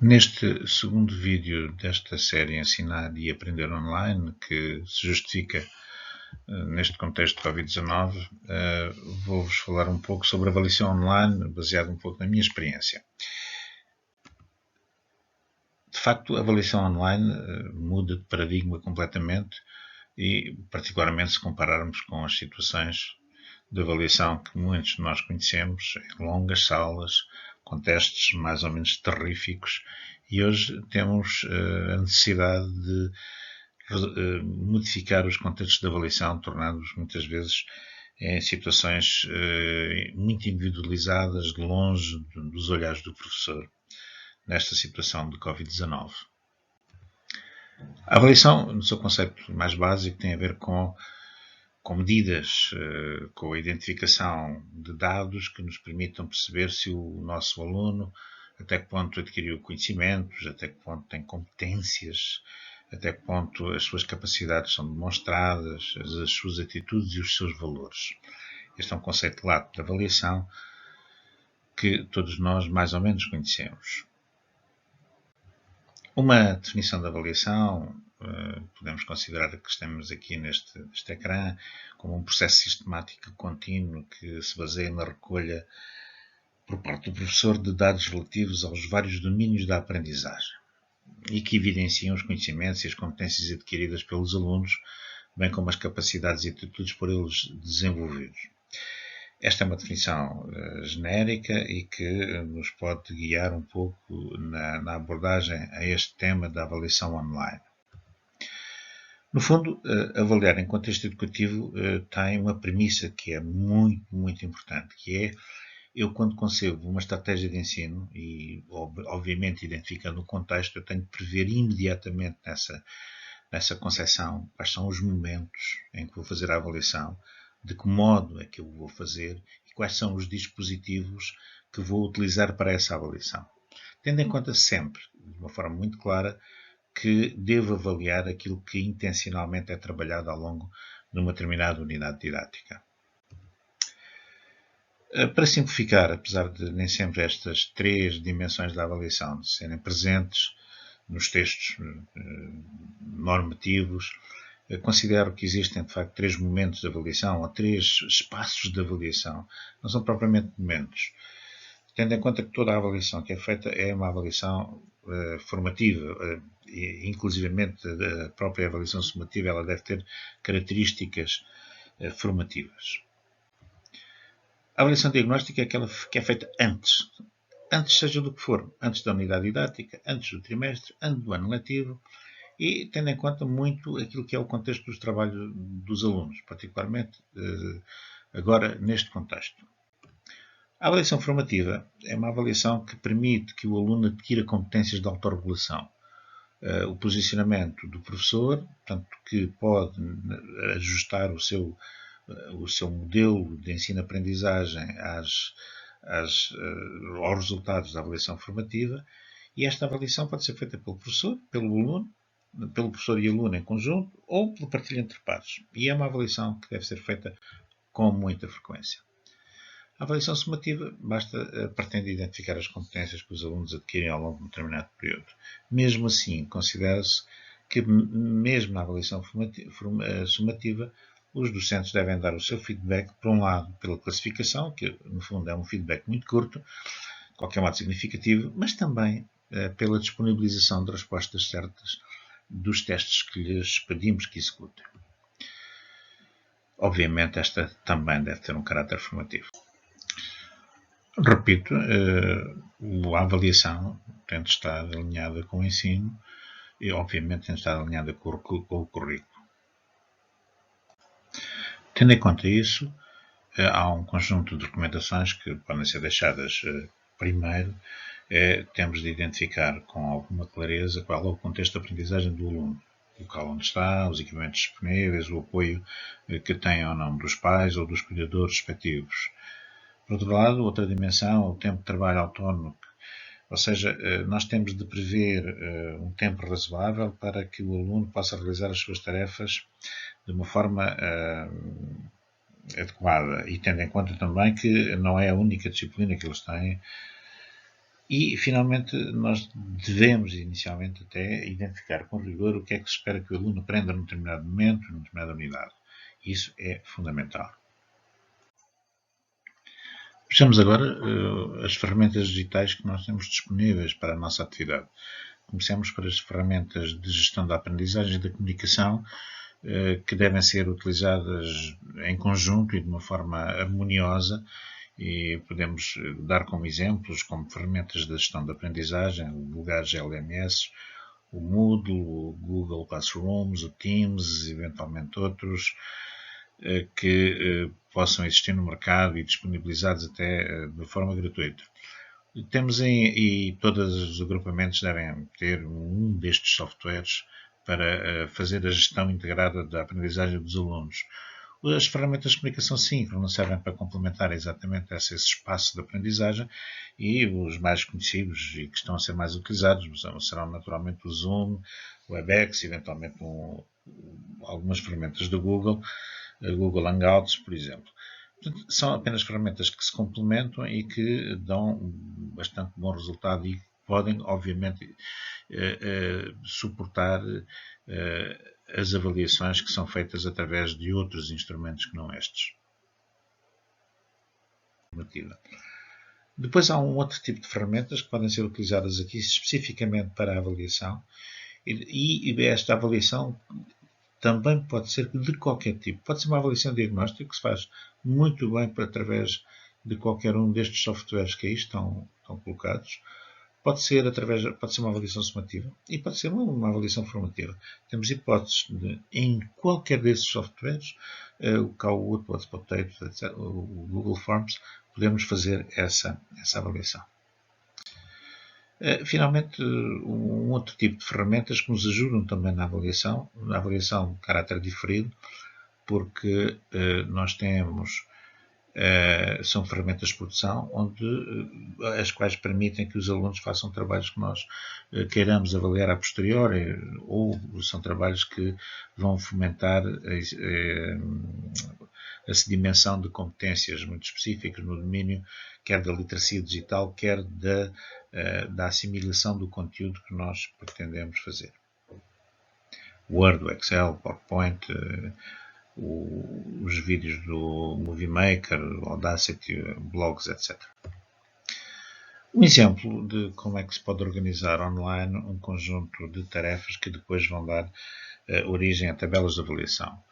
Neste segundo vídeo desta série Ensinar e Aprender Online, que se justifica neste contexto de Covid-19, vou-vos falar um pouco sobre avaliação online, baseado um pouco na minha experiência. De facto, a avaliação online muda de paradigma completamente e, particularmente, se compararmos com as situações de avaliação que muitos de nós conhecemos, em longas salas, com testes mais ou menos terríficos, e hoje temos a necessidade de modificar os contextos de avaliação, tornando-os muitas vezes em situações muito individualizadas, de longe dos olhares do professor, nesta situação de Covid-19. A avaliação, no seu conceito mais básico, tem a ver com medidas, com a identificação de dados que nos permitam perceber se o nosso aluno, até que ponto adquiriu conhecimentos, até que ponto tem competências, até que ponto as suas capacidades são demonstradas, as suas atitudes e os seus valores. Este é um conceito lato de avaliação que todos nós mais ou menos conhecemos. Uma definição de avaliação, podemos considerar que estamos aqui neste ecrã como um processo sistemático contínuo que se baseia na recolha por parte do professor de dados relativos aos vários domínios da aprendizagem e que evidenciam os conhecimentos e as competências adquiridas pelos alunos, bem como as capacidades e atitudes por eles desenvolvidos. Esta é uma definição genérica e que nos pode guiar um pouco na abordagem a este tema da avaliação online. No fundo, avaliar em contexto educativo tem uma premissa que é muito, muito importante, que é eu, quando concebo uma estratégia de ensino, e obviamente identificando o contexto, eu tenho de prever imediatamente nessa concepção quais são os momentos em que vou fazer a avaliação, de que modo é que eu vou fazer e quais são os dispositivos que vou utilizar para essa avaliação. Tendo em conta sempre, de uma forma muito clara, que devo avaliar aquilo que intencionalmente é trabalhado ao longo de uma determinada unidade didática. Para simplificar, apesar de nem sempre estas três dimensões da avaliação serem presentes nos textos normativos, considero que existem, de facto, três momentos de avaliação, ou três espaços de avaliação. Não são propriamente momentos. Tendo em conta que toda a avaliação que é feita é uma avaliação formativa, e inclusivamente a própria avaliação sumativa ela deve ter características formativas. A avaliação diagnóstica é aquela que é feita antes seja do que for, antes da unidade didática, antes do trimestre, antes do ano letivo, e tendo em conta muito aquilo que é o contexto dos trabalhos dos alunos, particularmente agora neste contexto. A avaliação formativa é uma avaliação que permite que o aluno adquira competências de autorregulação. O posicionamento do professor, portanto, que pode ajustar o seu modelo de ensino-aprendizagem aos resultados da avaliação formativa, e esta avaliação pode ser feita pelo professor, pelo aluno, pelo professor e aluno em conjunto, ou por partilha entre pares. E é uma avaliação que deve ser feita com muita frequência. A avaliação sumativa pretende identificar as competências que os alunos adquirem ao longo de um determinado período. Mesmo assim, considera-se que, mesmo na avaliação sumativa, os docentes devem dar o seu feedback, por um lado, pela classificação, que no fundo é um feedback muito curto, de qualquer modo significativo, mas também pela disponibilização de respostas certas dos testes que lhes pedimos que executem. Obviamente, esta também deve ter um caráter formativo. Repito, a avaliação tem de estar alinhada com o ensino e, obviamente, tem de estar alinhada com o currículo. Tendo em conta isso, há um conjunto de recomendações que podem ser deixadas primeiro. Temos de identificar com alguma clareza qual é o contexto de aprendizagem do aluno, o local onde está, os equipamentos disponíveis, o apoio que tem ou não dos pais ou dos cuidadores respectivos. Por outro lado, outra dimensão, o tempo de trabalho autónomo, ou seja, nós temos de prever um tempo razoável para que o aluno possa realizar as suas tarefas de uma forma adequada, e tendo em conta também que não é a única disciplina que eles têm E, finalmente, nós devemos, inicialmente, até identificar com rigor o que é que se espera que o aluno aprenda num determinado momento, numa determinada unidade. Isso é fundamental. Vejamos agora as ferramentas digitais que nós temos disponíveis para a nossa atividade. Comecemos por as ferramentas de gestão da aprendizagem e da comunicação, que devem ser utilizadas em conjunto e de uma forma harmoniosa, e podemos dar como exemplos, como ferramentas de gestão da aprendizagem, o vulgares LMS, o Moodle, o Google Classrooms, o Teams, eventualmente outros, que possam existir no mercado e disponibilizados até de forma gratuita. Temos e todos os agrupamentos devem ter um destes softwares para fazer a gestão integrada da aprendizagem dos alunos. As ferramentas de comunicação síncrona servem para complementar exatamente esse espaço de aprendizagem, e os mais conhecidos e que estão a ser mais utilizados serão naturalmente o Zoom, o Webex, eventualmente algumas ferramentas do Google, Google Hangouts, por exemplo. Portanto, são apenas ferramentas que se complementam e que dão bastante bom resultado e podem, obviamente, suportar as avaliações que são feitas através de outros instrumentos que não estes. Depois há um outro tipo de ferramentas que podem ser utilizadas aqui especificamente para a avaliação, e esta avaliação também pode ser de qualquer tipo. Pode ser uma avaliação diagnóstica que se faz muito bem através de qualquer um destes softwares que aí estão colocados. Pode ser uma avaliação sumativa e pode ser uma avaliação formativa. Temos hipóteses de, em qualquer desses softwares, o Kahoot, o Potatoes, etc., o Google Forms, podemos fazer essa avaliação. Finalmente, um outro tipo de ferramentas que nos ajudam também na avaliação de caráter diferido, porque nós temos, são ferramentas de produção, as quais permitem que os alunos façam trabalhos que nós queiramos avaliar a posteriori, ou são trabalhos que vão fomentar a sedimentação de competências muito específicas no domínio, quer da literacia digital, quer da assimilação do conteúdo que nós pretendemos fazer. Word, Excel, PowerPoint, os vídeos do Movie Maker, Audacity, blogs, etc. Um exemplo de como é que se pode organizar online um conjunto de tarefas que depois vão dar origem a tabelas de avaliação.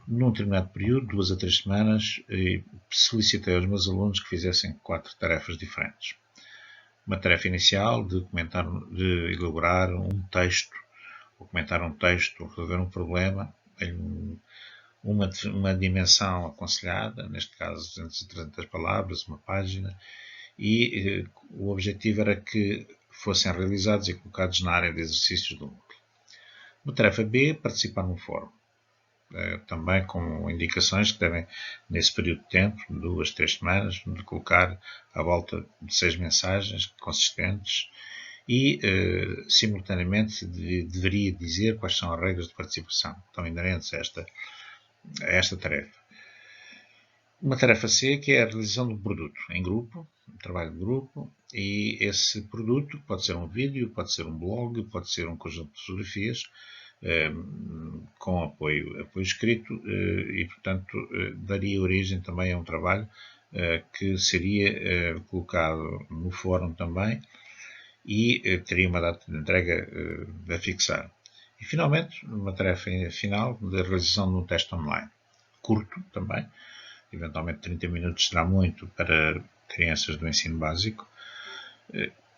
Num determinado período, 2 a 3 semanas, solicitei aos meus alunos que fizessem 4 tarefas diferentes. Uma tarefa inicial de elaborar um texto, ou comentar um texto, resolver um problema, uma dimensão aconselhada, neste caso 200 a 300 palavras, uma página, e o objetivo era que fossem realizados e colocados na área de exercícios do Moodle. Uma tarefa B, participar num fórum. Também com indicações que devem, nesse período de tempo, 2 a 3 semanas, de colocar à volta de 6 mensagens consistentes e, simultaneamente, deveria dizer quais são as regras de participação que estão inerentes a esta tarefa. Uma tarefa C, que é a realização de um produto em grupo, um trabalho de grupo, e esse produto pode ser um vídeo, pode ser um blog, pode ser um conjunto de fotografias, com apoio escrito, e, portanto, daria origem também a um trabalho que seria colocado no fórum também, e teria uma data de entrega a fixar. E, finalmente, uma tarefa final de realização de um teste online, curto também, eventualmente 30 minutos será muito para crianças do ensino básico,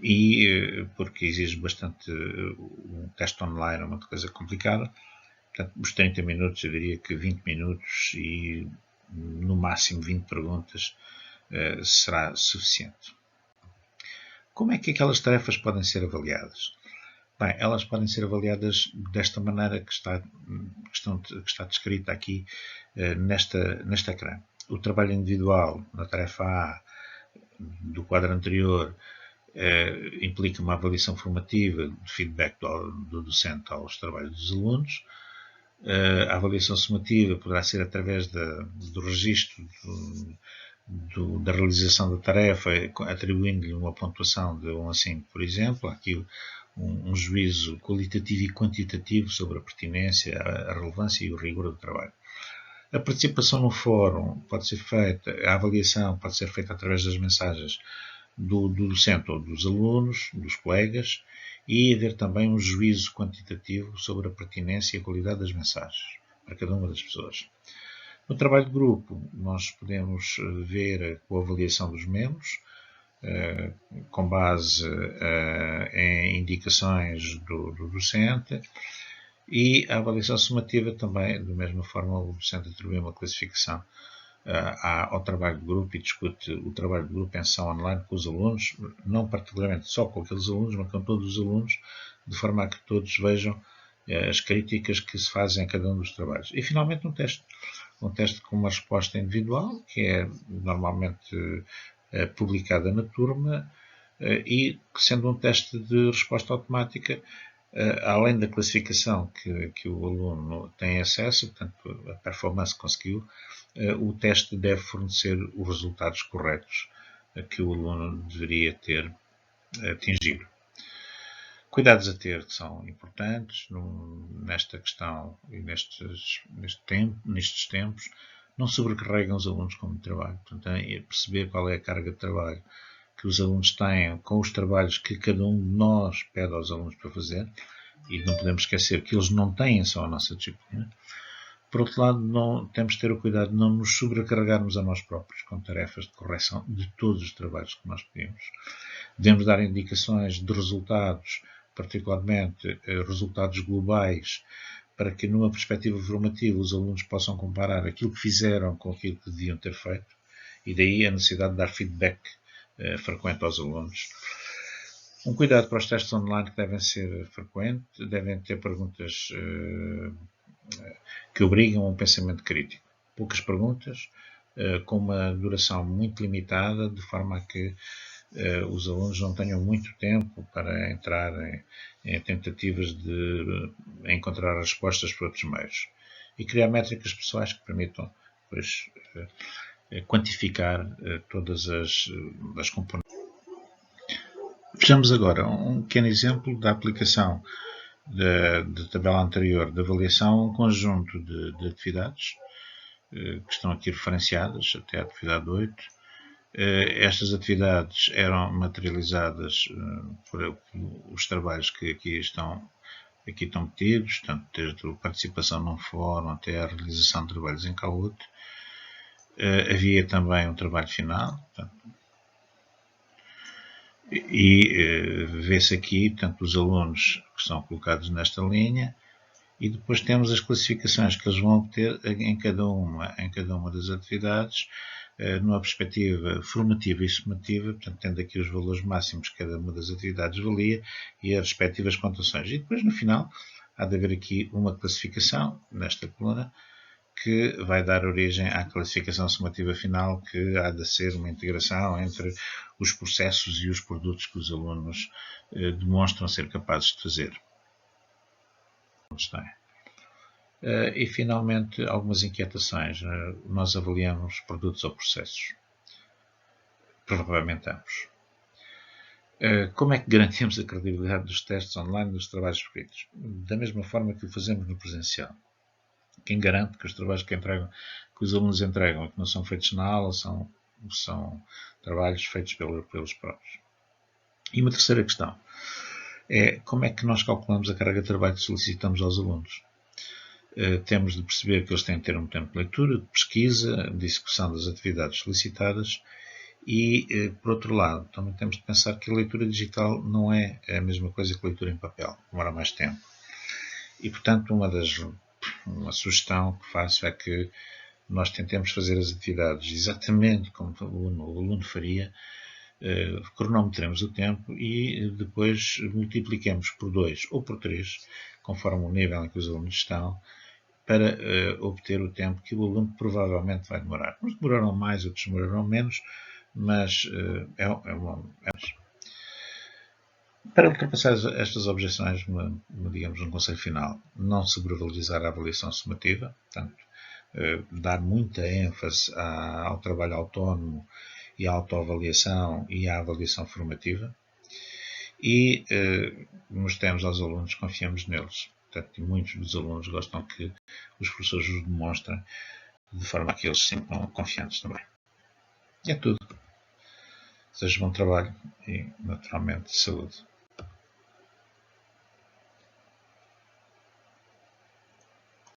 e porque exige bastante, um teste online é uma coisa complicada. Portanto, os 30 minutos, eu diria que 20 minutos e no máximo 20 perguntas será suficiente. Como é que aquelas tarefas podem ser avaliadas? Bem, elas podem ser avaliadas desta maneira que está descrita aqui neste ecrã. O trabalho individual na tarefa A do quadro anterior implica uma avaliação formativa de feedback do docente aos trabalhos dos alunos. A avaliação sumativa poderá ser através do registro da realização da tarefa, atribuindo-lhe uma pontuação de 1 a 5, por exemplo. Há aqui um juízo qualitativo e quantitativo sobre a pertinência, a relevância e o rigor do trabalho. A participação no fórum pode ser feita, a avaliação pode ser feita através das mensagens do docente ou dos alunos, dos colegas, e haver também um juízo quantitativo sobre a pertinência e a qualidade das mensagens para cada uma das pessoas. No trabalho de grupo, nós podemos ver a avaliação dos membros, com base em indicações do docente, e a avaliação sumativa também, da mesma forma, o docente atribui uma classificação ao trabalho de grupo e discute o trabalho de grupo em sessão online com os alunos, não particularmente só com aqueles alunos, mas com todos os alunos, de forma a que todos vejam as críticas que se fazem a cada um dos trabalhos. E, finalmente, um teste com uma resposta individual, que é normalmente publicada na turma, e sendo um teste de resposta automática, além da classificação que o aluno tem acesso, portanto, a performance que conseguiu, o teste deve fornecer os resultados corretos que o aluno deveria ter atingido. Cuidados a ter que são importantes nesta questão e nestes tempos. Não sobrecarregam os alunos com muito trabalho. Portanto, é perceber qual é a carga de trabalho que os alunos têm com os trabalhos que cada um de nós pede aos alunos para fazer. E não podemos esquecer que eles não têm só a nossa disciplina. Por outro lado, temos de ter o cuidado de não nos sobrecarregarmos a nós próprios com tarefas de correção de todos os trabalhos que nós pedimos. Devemos dar indicações de resultados, particularmente resultados globais, para que numa perspectiva formativa os alunos possam comparar aquilo que fizeram com aquilo que deviam ter feito, e daí a necessidade de dar feedback frequente aos alunos. Um cuidado para os testes online, que devem ser frequentes, devem ter perguntas que obrigam a um pensamento crítico. Poucas perguntas, com uma duração muito limitada, de forma a que os alunos não tenham muito tempo para entrar em tentativas de encontrar respostas por outros meios. E criar métricas pessoais que permitam, depois, quantificar todas as componentes. Vejamos agora um pequeno exemplo da aplicação da tabela anterior de avaliação, um conjunto de atividades que estão aqui referenciadas até a atividade 8. Estas atividades eram materializadas por os trabalhos que aqui estão metidos, tanto desde a participação num fórum até a realização de trabalhos em Kahoot. Havia também um trabalho final, portanto, e vê-se aqui, portanto, os alunos que são colocados nesta linha, e depois temos as classificações que eles vão obter em cada uma das atividades, numa perspectiva formativa e sumativa, portanto, tendo aqui os valores máximos que cada uma das atividades valia e as respectivas pontuações. E depois, no final, há de haver aqui uma classificação, nesta coluna, que vai dar origem à classificação sumativa final, que há de ser uma integração entre os processos e os produtos que os alunos demonstram ser capazes de fazer. E, finalmente, algumas inquietações. Nós avaliamos produtos ou processos. Provavelmente ambos. Como é que garantimos a credibilidade dos testes online e dos trabalhos escritos? Da mesma forma que o fazemos no presencial. Quem garante que os trabalhos que os alunos entregam e que não são feitos na aula são trabalhos feitos pelos próprios? E uma terceira questão é como é que nós calculamos a carga de trabalho que solicitamos aos alunos? Temos de perceber que eles têm de ter um tempo de leitura, de pesquisa, de execução das atividades solicitadas e, por outro lado, também temos de pensar que a leitura digital não é a mesma coisa que a leitura em papel, demora mais tempo. E, portanto, uma sugestão que faço é que nós tentemos fazer as atividades exatamente como o aluno faria, cronometremos o tempo e depois multipliquemos por 2 ou por 3, conforme o nível em que os alunos estão, para obter o tempo que o aluno provavelmente vai demorar. Uns demorarão mais, outros demorarão menos, mas para ultrapassar estas objeções, digamos, um conselho final: não sobrevalorizar a avaliação sumativa. Portanto, dar muita ênfase ao trabalho autónomo e à autoavaliação e à avaliação formativa. E mostramos aos alunos, confiamos neles. Portanto, muitos dos alunos gostam que os professores os demonstrem, de forma a que eles se sintam confiantes também. E é tudo. Desejo bom trabalho e, naturalmente, saúde.